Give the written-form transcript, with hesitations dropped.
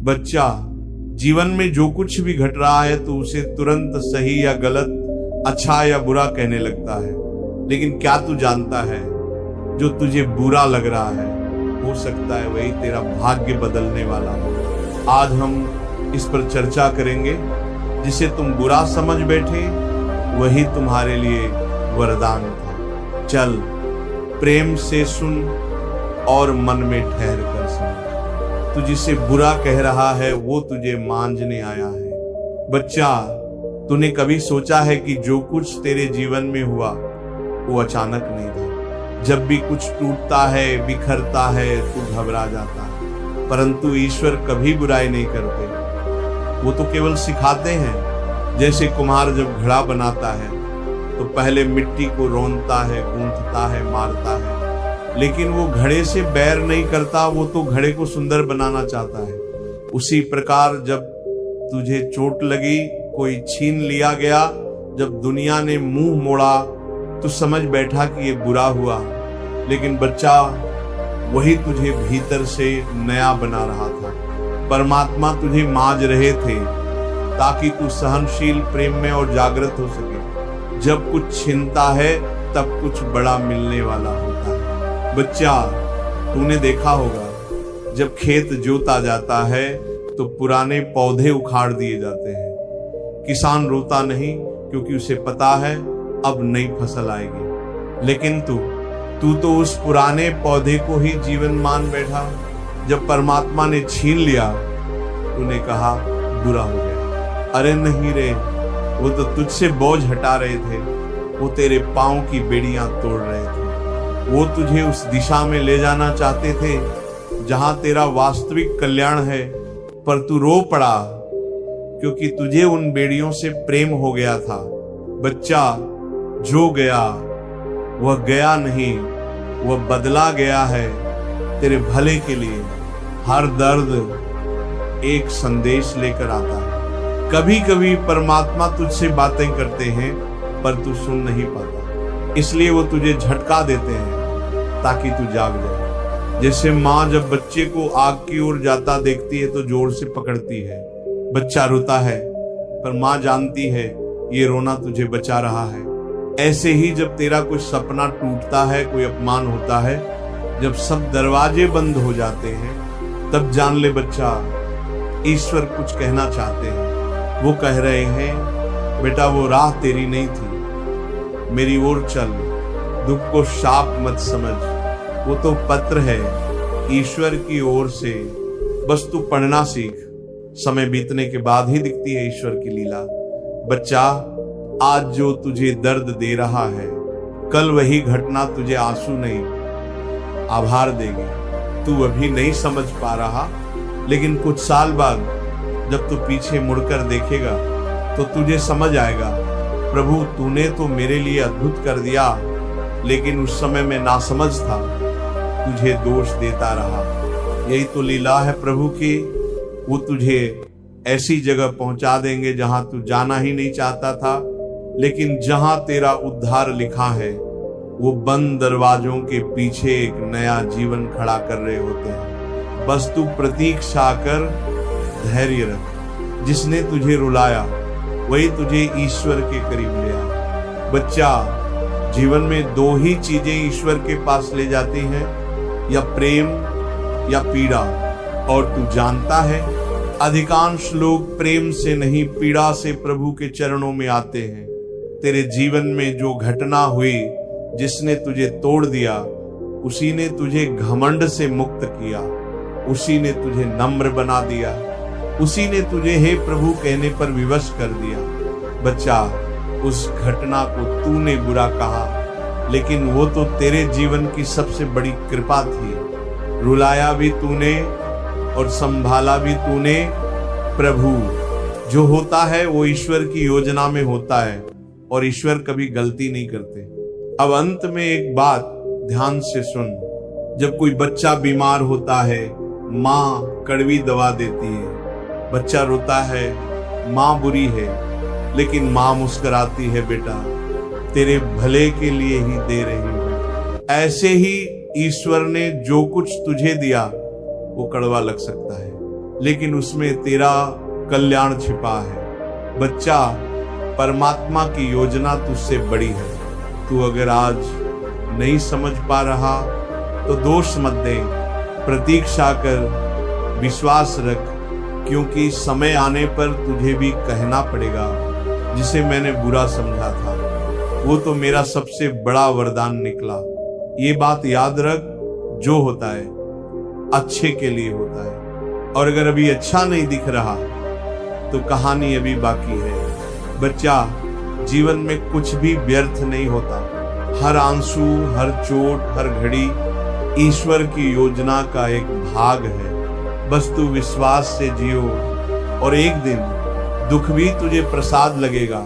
बच्चा, जीवन में जो कुछ भी घट रहा है तो उसे तुरंत सही या गलत, अच्छा या बुरा कहने लगता है। लेकिन क्या तू जानता है, जो तुझे बुरा लग रहा है हो सकता है वही तेरा भाग्य बदलने वाला हो। आज हम इस पर चर्चा करेंगे। जिसे तुम बुरा समझ बैठे वही तुम्हारे लिए वरदान था। चल प्रेम से सुन और मन में ठहर कर सुन। तू जिसे बुरा कह रहा है वो तुझे मांझने आया है। बच्चा, तूने कभी सोचा है कि जो कुछ तेरे जीवन में हुआ वो अचानक नहीं था। जब भी कुछ टूटता है, बिखरता है, तू घबरा जाता है, परंतु ईश्वर कभी बुराई नहीं करते। वो तो केवल सिखाते हैं। जैसे कुम्हार जब घड़ा बनाता है तो पहले मिट्टी को रोनता है, गूंथता है, मारता है, लेकिन वो घड़े से बैर नहीं करता। वो तो घड़े को सुंदर बनाना चाहता है। उसी प्रकार जब तुझे चोट लगी, कोई छीन लिया गया, जब दुनिया ने मुंह मोड़ा तो समझ बैठा कि ये बुरा हुआ, लेकिन बच्चा वही तुझे भीतर से नया बना रहा था। परमात्मा तुझे मांझ रहे थे ताकि तू सहनशील, प्रेम में और जागृत हो सके। जब कुछ छिनता है तब कुछ बड़ा मिलने वाला होता है। बच्चा, तूने देखा होगा जब खेत जोता जाता है तो पुराने पौधे उखाड़ दिए जाते हैं। किसान रोता नहीं, क्योंकि उसे पता है अब नई फसल आएगी। लेकिन तू तो उस पुराने पौधे को ही जीवन मान बैठा। जब परमात्मा ने छीन लिया तूने कहा बुरा हो गया। अरे नहीं रे, वो तो तुझसे बोझ हटा रहे थे। वो तेरे पांव की बेड़ियां तोड़ रहे थे। वो तुझे उस दिशा में ले जाना चाहते थे जहां तेरा वास्तविक कल्याण है, पर तू रो पड़ा क्योंकि तुझे उन बेड़ियों से प्रेम हो गया था। बच्चा, जो गया वह गया नहीं, वह बदला गया है तेरे भले के लिए। हर दर्द एक संदेश लेकर आता है। कभी कभी परमात्मा तुझसे बातें करते हैं पर तू सुन नहीं पाता, इसलिए वो तुझे झटका देते हैं ताकि तू जाग जाए। जैसे माँ जब बच्चे को आग की ओर जाता देखती है तो जोर से पकड़ती है। बच्चा रोता है पर माँ जानती है ये रोना तुझे बचा रहा है। ऐसे ही जब तेरा कोई सपना टूटता है, कोई अपमान होता है, जब सब दरवाजे बंद हो जाते हैं, तब जान ले बच्चा, ईश्वर कुछ कहना चाहते हैं। वो कह रहे हैं बेटा वो राह तेरी नहीं थी, मेरी ओर चल, दुख को शाप मत समझ, वो तो पत्र है ईश्वर की ओर से, बस तू पढ़ना सीख। समय बीतने के बाद ही दिखती है ईश्वर की लीला। बच्चा, आज जो तुझे दर्द दे रहा है, कल वही घटना तुझे आंसू नहीं आभार देगी। तू अभी नहीं समझ पा रहा, लेकिन कुछ साल बाद जब तू पीछे मुड़कर देखेगा तो तुझे समझ आएगा, प्रभु तूने तो मेरे लिए अद्भुत कर दिया, लेकिन उस समय मैं नासमझ था, तुझे दोष देता रहा। यही तो लीला है प्रभु की। वो तुझे ऐसी जगह पहुंचा देंगे जहां तू जाना ही नहीं चाहता था, लेकिन जहां तेरा उद्धार लिखा है वो बंद दरवाजों के पीछे एक नया जीवन खड़ा कर रहे होते हैं। बस तू प्रतीक्षा कर, धैर्य रख। जिसने तुझे रुलाया वही तुझे ईश्वर के करीब ले आया। बच्चा, जीवन में दो ही चीजें ईश्वर के पास ले जाती हैं, या प्रेम या पीड़ा। और तू जानता है अधिकांश लोग प्रेम से नहीं, पीड़ा से प्रभु के चरणों में आते हैं। तेरे जीवन में जो घटना हुई, जिसने तुझे तोड़ दिया, उसी ने तुझे घमंड से मुक्त किया, उसी ने तुझे नम्र बना दिया, उसी ने तुझे हे प्रभु कहने पर विवश कर दिया। बच्चा, उस घटना को तूने बुरा कहा, लेकिन वो तो तेरे जीवन की सबसे बड़ी कृपा थी। रुलाया भी तूने और संभाला भी तूने। प्रभु जो होता है वो ईश्वर की योजना में होता है, और ईश्वर कभी गलती नहीं करते। अब अंत में एक बात ध्यान से सुन। जब कोई बच्चा बीमार होता है, माँ कड़वी दवा देती है, बच्चा रोता है, माँ बुरी है, लेकिन माँ मुस्कुराती है, बेटा तेरे भले के लिए ही दे रही हूं। ऐसे ही ईश्वर ने जो कुछ तुझे दिया वो कड़वा लग सकता है, लेकिन उसमें तेरा कल्याण छिपा है। बच्चा, परमात्मा की योजना तुझसे बड़ी है। तू अगर आज नहीं समझ पा रहा तो दोष मत दे, प्रतीक्षा कर, विश्वास रख, क्योंकि समय आने पर तुझे भी कहना पड़ेगा जिसे मैंने बुरा समझा था वो तो मेरा सबसे बड़ा वरदान निकला। ये बात याद रख, जो होता है अच्छे के लिए होता है, और अगर अभी अच्छा नहीं दिख रहा तो कहानी अभी बाकी है। बच्चा, जीवन में कुछ भी व्यर्थ नहीं होता। हर आंसू, हर चोट, हर घड़ी ईश्वर की योजना का एक भाग है। बस तू विश्वास से जियो और एक दिन दुख भी तुझे प्रसाद लगेगा।